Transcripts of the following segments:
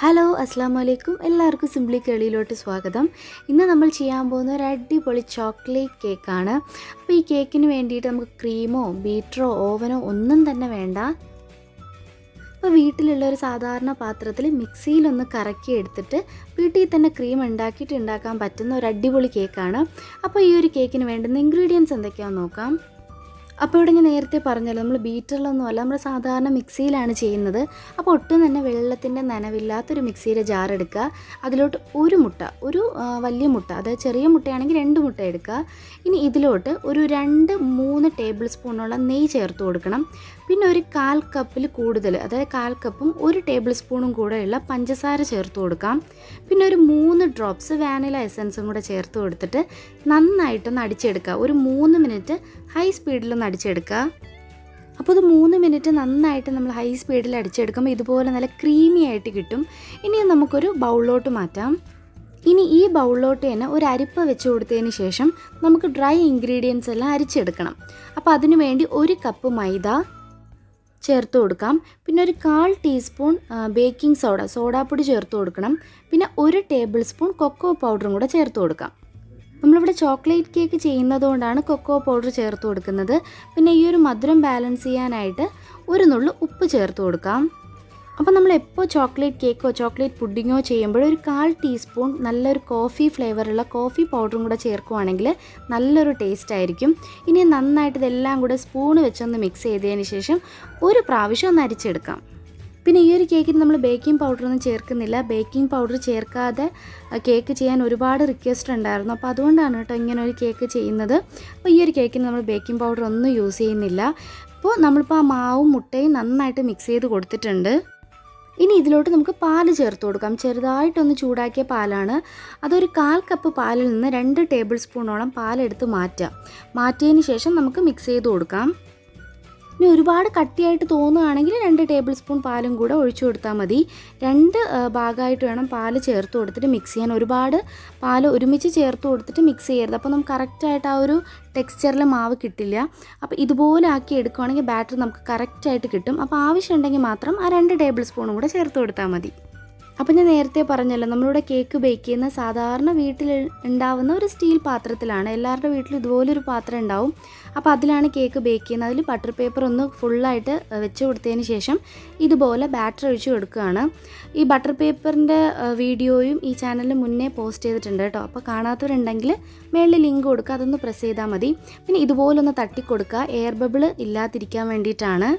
Hello അസ്സലാമു അലൈക്കും എല്ലാവർക്കും സിംപ്ലി കേളിയിലോട്ട് സ്വാഗതം. ഇന്ന് നമ്മൾ ചെയ്യാൻ പോകുന്ന ഒരു അടിപൊളി ചോക്ലേറ്റ് കേക്കാണ്. അപ്പോൾ ഈ കേക്കിന് വേണ്ടിയിട്ട് നമുക്ക് ക്രീമോ ബീറ്ററോ ഓവനോ ഒന്നും തന്നെ വേണ്ട. അപ്പോൾ വീട്ടിലുള്ള ഒരു സാധാരണ പാത്രത്തിൽ മിക്സിയിലൊന്ന് കറക്കി എടുത്തിട്ട് വീട്ടിൽ തന്നെ ക്രീം ഉണ്ടാക്കാൻ പറ്റുന്ന ഒരു അടിപൊളി കേക്കാണ്. അപ്പോൾ ഈ ഒരു കേക്കിന് വേണ്ടുന്ന ഇൻഗ്രീഡിയൻസ് എന്തൊക്കെയാണെന്ന് നോക്കാം. അപ്പോൾ ഇവിടെ ഞാൻ നേരത്തെ പറഞ്ഞല്ലോ, നമ്മൾ ബീറ്ററിലൊന്നുമല്ല, നമ്മൾ സാധാരണ മിക്സിയിലാണ് ചെയ്യുന്നത്. അപ്പോൾ ഒട്ടും തന്നെ വെള്ളത്തിൻ്റെ നനവില്ലാത്തൊരു മിക്സിയുടെ ജാർ എടുക്കുക. അതിലോട്ട് ഒരു വലിയ മുട്ട, അതായത് ചെറിയ മുട്ടയാണെങ്കിൽ 2 മുട്ട എടുക്കുക. ഇനി ഇതിലോട്ട് ഒരു 2-3 ടേബിൾ സ്പൂണോളം നെയ്യ് ചേർത്ത് കൊടുക്കണം. പിന്നെ ഒരു 1/4 കപ്പിൽ കൂടുതൽ, അതായത് 1/4 കപ്പും 1 ടേബിൾ സ്പൂണും കൂടെയുള്ള പഞ്ചസാര ചേർത്ത് കൊടുക്കാം. പിന്നെ ഒരു 3 ഡ്രോപ്സ് വാനില എസൻസും കൂടെ ചേർത്ത് കൊടുത്തിട്ട് നന്നായിട്ടൊന്ന് അടിച്ചെടുക്കുക. ഒരു 3 മിനിറ്റ് ഹൈ സ്പീഡിലൊന്ന് അടിച്ചെടുക്കുക. അപ്പോൾ ഇത് 3 മിനിറ്റ് നന്നായിട്ട് നമ്മൾ ഹൈ സ്പീഡിൽ അടിച്ചെടുക്കുമ്പോൾ ഇതുപോലെ നല്ല ക്രീമി ആയിട്ട് കിട്ടും. ഇനി നമുക്കൊരു ബൗളിലോട്ട് മാറ്റാം. ഇനി ഈ ബൗളിലോട്ട് തന്നെ ഒരു അരിപ്പ വെച്ച് കൊടുത്തതിന് ശേഷം നമുക്ക് ഡ്രൈ ഇൻഗ്രീഡിയൻസ് എല്ലാം അരിച്ചെടുക്കണം. അപ്പോൾ അതിനു വേണ്ടി 1 കപ്പ് മൈദ ചേർത്ത് കൊടുക്കാം. പിന്നെ ഒരു 1/4 ടീസ്പൂൺ ബേക്കിംഗ് സോഡാപ്പൊടി ചേർത്ത് കൊടുക്കണം. പിന്നെ 1 ടേബിൾ സ്പൂൺ കൊക്കോ പൗഡറും കൂടെ ചേർത്ത് കൊടുക്കാം. നമ്മളിവിടെ ചോക്ലേറ്റ് കേക്ക് ചെയ്യുന്നതുകൊണ്ടാണ് കൊക്കോ പൗഡർ ചേർത്ത് കൊടുക്കുന്നത്. പിന്നെ ഈ ഒരു മധുരം ബാലൻസ് ചെയ്യാനായിട്ട് ഒരു നുള്ളു ഉപ്പ് ചേർത്ത് കൊടുക്കാം. അപ്പോൾ നമ്മൾ എപ്പോൾ ചോക്ലേറ്റ് കേക്കോ ചോക്ലേറ്റ് പുഡിങ്ങോ ചെയ്യുമ്പോൾ ഒരു 1/4 ടീസ്പൂൺ നല്ലൊരു കോഫി ഫ്ലേവറുള്ള കോഫി പൗഡറും കൂടെ ചേർക്കുവാണെങ്കിൽ നല്ലൊരു ടേസ്റ്റ് ആയിരിക്കും. ഇനി നന്നായിട്ട് ഇതെല്ലാം കൂടെ സ്പൂണ് വെച്ചൊന്ന് മിക്സ് ചെയ്തതിന് ശേഷം ഒരു പ്രാവശ്യം ഒന്ന് അരിച്ചെടുക്കാം. പിന്നെ ഈ ഒരു കേക്കിന് നമ്മൾ ബേക്കിംഗ് പൗഡറൊന്നും ചേർക്കുന്നില്ല. ബേക്കിംഗ് പൗഡർ ചേർക്കാതെ കേക്ക് ചെയ്യാൻ ഒരുപാട് റിക്വസ്റ്റ് ഉണ്ടായിരുന്നു. അപ്പോൾ അതുകൊണ്ടാണ് കേട്ടോ ഇങ്ങനെ ഒരു കേക്ക് ചെയ്യുന്നത്. അപ്പോൾ ഈ ഒരു കേക്കിന് നമ്മൾ ബേക്കിംഗ് പൗഡർ ഒന്നും യൂസ് ചെയ്യുന്നില്ല. അപ്പോൾ നമ്മളിപ്പോൾ ആ മാവും മുട്ടയും നന്നായിട്ട് മിക്സ് ചെയ്ത് കൊടുത്തിട്ടുണ്ട്. ഇനി ഇതിലോട്ട് നമുക്ക് പാല് ചേർത്ത് കൊടുക്കാം. ചെറുതായിട്ടൊന്ന് ചൂടാക്കിയ പാലാണ്. അതൊരു 1/4 കപ്പ് പാലിൽ നിന്ന് 2 ടേബിൾ സ്പൂണോളം പാലെടുത്ത് മാറ്റിയതിന് ശേഷം നമുക്ക് മിക്സ് ചെയ്ത് കൊടുക്കാം. ഇനി ഒരുപാട് കട്ടിയായിട്ട് തോന്നുകയാണെങ്കിൽ 2 ടേബിൾ സ്പൂൺ പാലും കൂടെ ഒഴിച്ചു കൊടുത്താൽ മതി. 2 ഭാഗമായിട്ട് വേണം പാല് ചേർത്ത് കൊടുത്തിട്ട് മിക്സ് ചെയ്യാൻ. ഒരുപാട് പാല് ഒരുമിച്ച് ചേർത്ത് കൊടുത്തിട്ട് മിക്സ് ചെയ്യരുത്. അപ്പോൾ നമുക്ക് കറക്റ്റായിട്ട് ആ ഒരു ടെക്സ്ചറിൽ മാവ് കിട്ടില്ല. അപ്പോൾ ഇതുപോലെ ആക്കി എടുക്കുകയാണെങ്കിൽ ബാറ്റർ നമുക്ക് കറക്റ്റായിട്ട് കിട്ടും. അപ്പോൾ ആവശ്യമുണ്ടെങ്കിൽ മാത്രം ആ 2 ടേബിൾ സ്പൂണും കൂടെ ചേർത്ത് കൊടുത്താൽ മതി. അപ്പോൾ ഞാൻ നേരത്തെ പറഞ്ഞല്ലോ, നമ്മളിവിടെ കേക്ക് ബേക്ക് ചെയ്യുന്ന സാധാരണ വീട്ടിൽ ഉണ്ടാവുന്ന ഒരു സ്റ്റീൽ പാത്രത്തിലാണ്. എല്ലാവരുടെ വീട്ടിലും ഇതുപോലൊരു പാത്രം ഉണ്ടാവും. അപ്പോൾ അതിലാണ് കേക്ക് ബേക്ക് ചെയ്യുന്നത്. അതിൽ ബട്ടർ പേപ്പർ ഒന്ന് ഫുള്ളായിട്ട് വെച്ച് കൊടുത്തതിന് ശേഷം ഇതുപോലെ ബാറ്റർ ഒഴിച്ച് കൊടുക്കുകയാണ്. ഈ ബട്ടർ പേപ്പറിൻ്റെ വീഡിയോയും ഈ ചാനലിൽ മുന്നേ പോസ്റ്റ് ചെയ്തിട്ടുണ്ട് കേട്ടോ. അപ്പോൾ കാണാത്തവരുണ്ടെങ്കിൽ മേളിൽ ലിങ്ക് കൊടുക്കുക, അതൊന്ന് പ്രസ് ചെയ്താൽ മതി. പിന്നെ ഇതുപോലൊന്ന് തട്ടിക്കൊടുക്കുക, എയർ ബബിൾ ഇല്ലാതിരിക്കാൻ വേണ്ടിയിട്ടാണ്.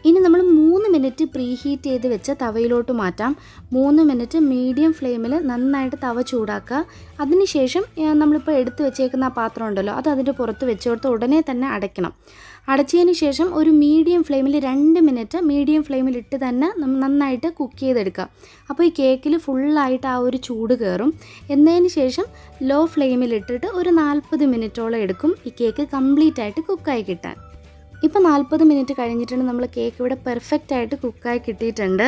ഇനി നമ്മൾ 3 മിനിറ്റ് പ്രീ ഹീറ്റ് ചെയ്ത് വെച്ച തവയിലോട്ട് മാറ്റാം. 3 മിനിറ്റ് മീഡിയം ഫ്ലെയിമിൽ നന്നായിട്ട് തവ ചൂടാക്കുക. അതിനുശേഷം നമ്മളിപ്പോൾ എടുത്ത് വെച്ചേക്കുന്ന ആ പാത്രം ഉണ്ടല്ലോ, അത് അതിൻ്റെ പുറത്ത് വെച്ച് കൊടുത്ത് ഉടനെ തന്നെ അടയ്ക്കണം. അടച്ചതിന് ശേഷം ഒരു മീഡിയം ഫ്ലെയിമിൽ 2 മിനിറ്റ് മീഡിയം ഫ്ലെയിമിലിട്ട് തന്നെ നന്നായിട്ട് കുക്ക് ചെയ്തെടുക്കുക. അപ്പോൾ ഈ കേക്കിൽ ഫുള്ളായിട്ട് ആ ഒരു ചൂട് കയറും. എന്നതിന് ശേഷം ലോ ഫ്ലെയിമിലിട്ടിട്ട് ഒരു 40 മിനിറ്റോളം എടുക്കും ഈ കേക്ക് കംപ്ലീറ്റ് ആയിട്ട് കുക്കായി കിട്ടാൻ. ഇപ്പോൾ 40 മിനിറ്റ് കഴിഞ്ഞിട്ടുണ്ട്. നമ്മൾ കേക്ക് ഇവിടെ പെർഫെക്റ്റ് ആയിട്ട് കുക്കായി കിട്ടിയിട്ടുണ്ട്.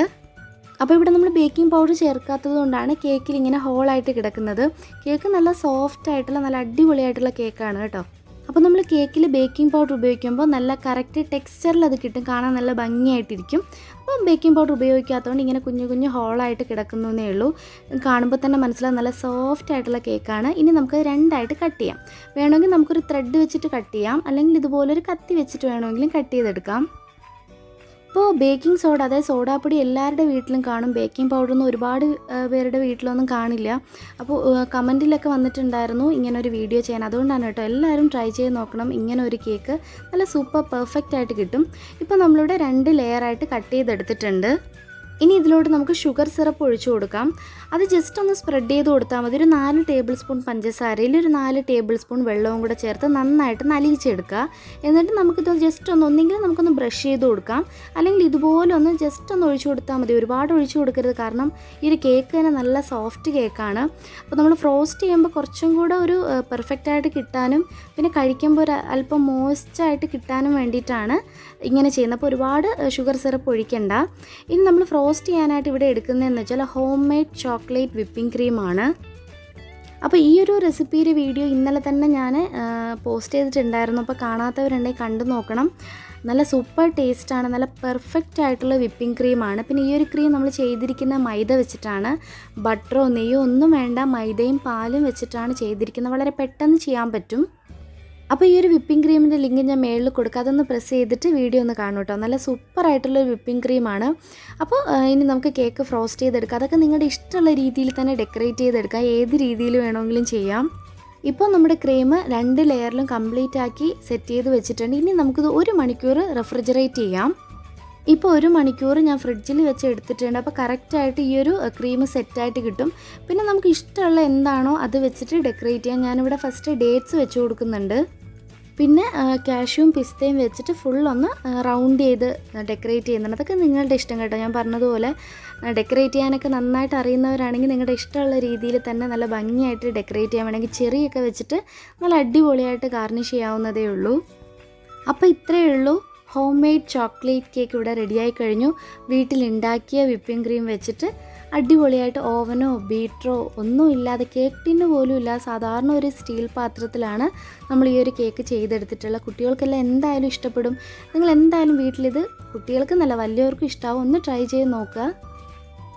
അപ്പോൾ ഇവിടെ നമ്മൾ ബേക്കിംഗ് പൗഡർ ചേർക്കാത്തത് കൊണ്ടാണ് കേക്കിൽ ഇങ്ങനെ ഹോളായിട്ട് കിടക്കുന്നത്. കേക്ക് നല്ല സോഫ്റ്റ് ആയിട്ടുള്ള നല്ല അടിപൊളിയായിട്ടുള്ള കേക്കാണ് കേട്ടോ. അപ്പോൾ നമ്മൾ കേക്കിൽ ബേക്കിംഗ് പൗഡർ ഉപയോഗിക്കുമ്പോൾ നല്ല കറക്റ്റ് ടെക്സ്ചറിൽ അത് കിട്ടും, കാണാൻ നല്ല ഭംഗിയായിട്ടിരിക്കും. അപ്പോൾ ബേക്കിംഗ് പൗഡർ ഉപയോഗിക്കാത്തതുകൊണ്ട് ഇങ്ങനെ കുഞ്ഞു ഹോളായിട്ട് കിടക്കുന്നേ ഉള്ളൂ. കാണുമ്പോൾ തന്നെ മനസ്സിലാവും നല്ല സോഫ്റ്റ് ആയിട്ടുള്ള കേക്കാണ്. ഇനി നമുക്ക് 2ആയിട്ട് കട്ട് ചെയ്യാം. വേണമെങ്കിൽ നമുക്കൊരു ത്രെഡ് വെച്ചിട്ട് കട്ട് ചെയ്യാം, അല്ലെങ്കിൽ ഇതുപോലൊരു കത്തി വെച്ചിട്ട് വേണമെങ്കിലും കട്ട് ചെയ്തെടുക്കാം. ഇപ്പോൾ ബേക്കിംഗ് സോഡ, അതായത് സോഡാപ്പൊടി എല്ലാവരുടെ വീട്ടിലും കാണും. ബേക്കിംഗ് പൗഡറൊന്നും ഒരുപാട് പേരുടെ വീട്ടിലൊന്നും കാണില്ല. അപ്പോൾ കമൻറ്റിലൊക്കെ വന്നിട്ടുണ്ടായിരുന്നു ഇങ്ങനെ ഒരു വീഡിയോ ചെയ്യാൻ. അതുകൊണ്ടാണ് കേട്ടോ, എല്ലാവരും ട്രൈ ചെയ്ത് നോക്കണം. ഇങ്ങനെ ഒരു കേക്ക് നല്ല സൂപ്പർ പെർഫെക്റ്റ് ആയിട്ട് കിട്ടും. ഇപ്പോൾ നമ്മളിവിടെ 2 ലെയറായിട്ട് കട്ട് ചെയ്തെടുത്തിട്ടുണ്ട്. ഇനി ഇതിലോട്ട് നമുക്ക് ഷുഗർ സിറപ്പ് ഒഴിച്ചു കൊടുക്കാം. അത് ജസ്റ്റ് ഒന്ന് സ്പ്രെഡ് ചെയ്ത് കൊടുത്താൽ മതി. ഒരു 4 ടേബിൾ സ്പൂൺ പഞ്ചസാരയിൽ ഒരു 4 ടേബിൾ സ്പൂൺ വെള്ളവും കൂടെ ചേർത്ത് നന്നായിട്ട് നലിയിച്ചെടുക്കുക. എന്നിട്ട് നമുക്കിത് ജസ്റ്റ് ഒന്നെങ്കിൽ നമുക്കൊന്ന് ബ്രഷ് ചെയ്ത് കൊടുക്കാം, അല്ലെങ്കിൽ ഇതുപോലെ ഒന്ന് ജസ്റ്റ് ഒന്ന് ഒഴിച്ചു കൊടുത്താൽ മതി. ഒരുപാട് ഒഴിച്ചു കൊടുക്കരുത്, കാരണം ഈ ഒരു കേക്ക് തന്നെ നല്ല സോഫ്റ്റ് കേക്കാണ്. അപ്പോൾ നമ്മൾ ഫ്രോസ്റ്റ് ചെയ്യുമ്പോൾ കുറച്ചും കൂടെ ഒരു പെർഫെക്റ്റായിട്ട് കിട്ടാനും പിന്നെ കഴിക്കുമ്പോൾ ഒരു അല്പം മോയ്സ്റ്റായിട്ട് കിട്ടാനും വേണ്ടിയിട്ടാണ് ഇങ്ങനെ ചെയ്യുന്നത്. അപ്പോൾ ഒരുപാട് ഷുഗർ സിറപ്പ് ഒഴിക്കണ്ട. ഇനി നമ്മൾ റോസ്റ്റ് ചെയ്യാനായിട്ട് ഇവിടെ എടുക്കുന്നതെന്ന് വെച്ചാൽ ഹോം മെയ്ഡ് ചോക്ലേറ്റ് വിപ്പിംഗ് ക്രീമാണ്. അപ്പോൾ ഈ ഒരു റെസിപ്പിയുടെ വീഡിയോ ഇന്നലെ തന്നെ ഞാൻ പോസ്റ്റ് ചെയ്തിട്ടുണ്ടായിരുന്നു. അപ്പോൾ കാണാത്തവരുണ്ടെങ്കിൽ കണ്ടു നോക്കണം. നല്ല സൂപ്പർ ടേസ്റ്റാണ്, നല്ല പെർഫെക്റ്റ് ആയിട്ടുള്ള വിപ്പിംഗ് ക്രീമാണ്. പിന്നെ ഈ ഒരു ക്രീം നമ്മൾ ചെയ്തിരിക്കുന്ന മൈദ വെച്ചിട്ടാണ്. ബട്ടറോ നെയ്യോ ഒന്നും വേണ്ട, മൈദയും പാലും വെച്ചിട്ടാണ് ചെയ്തിരിക്കുന്നത്. വളരെ പെട്ടെന്ന് ചെയ്യാൻ പറ്റും. അപ്പോൾ ഈ ഒരു വിപ്പിംഗ് ക്രീമിൻ്റെ ലിങ്ക് ഞാൻ മേളിൽ കൊടുക്കാം, അതൊന്ന് പ്രസ് ചെയ്തിട്ട് വീഡിയോ ഒന്ന് കാണും കേട്ടോ. നല്ല സൂപ്പറായിട്ടുള്ളൊരു വിപ്പിംഗ് ക്രീമാണ്. അപ്പോൾ ഇനി നമുക്ക് കേക്ക് ഫ്രോസ്റ്റ് ചെയ്തെടുക്കാം. അതൊക്കെ നിങ്ങളുടെ ഇഷ്ടമുള്ള രീതിയിൽ തന്നെ ഡെക്കറേറ്റ് ചെയ്തെടുക്കാം, ഏത് രീതിയിൽ വേണമെങ്കിലും ചെയ്യാം. ഇപ്പോൾ നമ്മുടെ ക്രീം 2 ലെയറിലും കംപ്ലീറ്റ് ആക്കി സെറ്റ് ചെയ്ത് വെച്ചിട്ടുണ്ട്. ഇനി നമുക്കിത് 1 മണിക്കൂർ റെഫ്രിജറേറ്റ് ചെയ്യാം. ഇപ്പോൾ 1 മണിക്കൂർ ഞാൻ ഫ്രിഡ്ജിൽ വെച്ച് എടുത്തിട്ടുണ്ട്. അപ്പോൾ കറക്റ്റായിട്ട് ഈ ഒരു ക്രീം സെറ്റായിട്ട് കിട്ടും. പിന്നെ നമുക്ക് ഇഷ്ടമുള്ള എന്താണോ അത് വെച്ചിട്ട് ഡെക്കറേറ്റ് ചെയ്യാം. ഞാനിവിടെ ഫസ്റ്റ് ഡേറ്റ്സ് വെച്ച് കൊടുക്കുന്നുണ്ട്. പിന്നെ കാഷ്യൂവും പിസ്തയും വെച്ചിട്ട് ഫുള്ളൊന്ന് റൗണ്ട് ചെയ്ത് ഡെക്കറേറ്റ് ചെയ്യുന്നുണ്ട്. അതൊക്കെ നിങ്ങളുടെ ഇഷ്ടം കേട്ടോ. ഞാൻ പറഞ്ഞതുപോലെ ഡെക്കറേറ്റ് ചെയ്യാനൊക്കെ നന്നായിട്ട് അറിയുന്നവരാണെങ്കിൽ നിങ്ങളുടെ ഇഷ്ടമുള്ള രീതിയിൽ തന്നെ നല്ല ഭംഗിയായിട്ട് ഡെക്കറേറ്റ് ചെയ്യാൻ വേണമെങ്കിൽ ചെറിയൊക്കെ വെച്ചിട്ട് നല്ല അടിപൊളിയായിട്ട് ഗാർണിഷ് ചെയ്യാവുന്നതേ ഉള്ളൂ. അപ്പോൾ ഇത്രയേ ഉള്ളൂ. ഹോം മെയ്ഡ് ചോക്ലേറ്റ് കേക്ക് ഇവിടെ റെഡിയായി കഴിഞ്ഞു. വീട്ടിലുണ്ടാക്കിയ വിപ്പിംഗ് ക്രീം വെച്ചിട്ട് അടിപൊളിയായിട്ട് ഓവനോ ബീറ്ററോ ഒന്നും ഇല്ലാതെ, കേക്ക് ടിന്ന് പോലും ഇല്ലാതെ സാധാരണ ഒരു സ്റ്റീൽ പാത്രത്തിലാണ് നമ്മൾ ഈ ഒരു കേക്ക് ചെയ്തെടുത്തിട്ടുള്ളത്. കുട്ടികൾക്കെല്ലാം എന്തായാലും ഇഷ്ടപ്പെടും. നിങ്ങൾ എന്തായാലും വീട്ടിലിത് കുട്ടികൾക്ക് നല്ല വലിയവർക്കും ഇഷ്ടമാവും. ഒന്ന് ട്രൈ ചെയ്ത് നോക്കുക.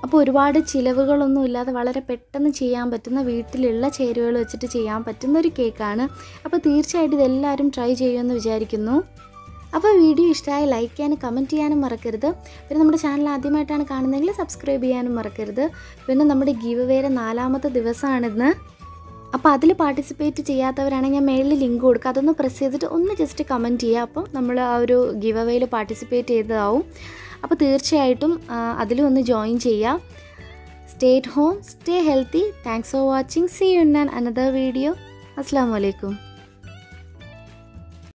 അപ്പോൾ ഒരുപാട് ചിലവുകളൊന്നും ഇല്ലാതെ വളരെ പെട്ടെന്ന് ചെയ്യാൻ പറ്റുന്ന, വീട്ടിലുള്ള ചേരുവകൾ വെച്ചിട്ട് ചെയ്യാൻ പറ്റുന്ന ഒരു കേക്കാണ്. അപ്പോൾ തീർച്ചയായിട്ടും ഇതെല്ലാവരും ട്രൈ ചെയ്യുമെന്ന് വിചാരിക്കുന്നു. അപ്പോൾ വീഡിയോ ഇഷ്ടമായി ലൈക്ക് ചെയ്യാനും കമൻറ്റ് ചെയ്യാനും മറക്കരുത്. പിന്നെ നമ്മുടെ ചാനൽ ആദ്യമായിട്ടാണ് കാണുന്നതെങ്കിൽ സബ്സ്ക്രൈബ് ചെയ്യാനും മറക്കരുത്. പിന്നെ നമ്മുടെ ഗിവ് അവേയുടെ 4ാമത്തെ ദിവസമാണിന്ന്. അപ്പോൾ അതിൽ പാർട്ടിസിപ്പേറ്റ് ചെയ്യാത്തവരാണെങ്കിൽ ഞാൻ മേളിൽ ലിങ്ക് കൊടുക്കുക, അതൊന്ന് പ്രസ് ചെയ്തിട്ട് ഒന്ന് ജസ്റ്റ് കമൻറ്റ് ചെയ്യുക. അപ്പോൾ നമ്മൾ ആ ഒരു ഗിവ് അവേയിൽ പാർട്ടിസിപ്പേറ്റ് ചെയ്തതാവും. അപ്പോൾ തീർച്ചയായിട്ടും അതിലും ഒന്ന് ജോയിൻ ചെയ്യുക. Stay at home, stay healthy. Thanks for watching. See you in another video. അസ്സലാമു അലൈക്കും.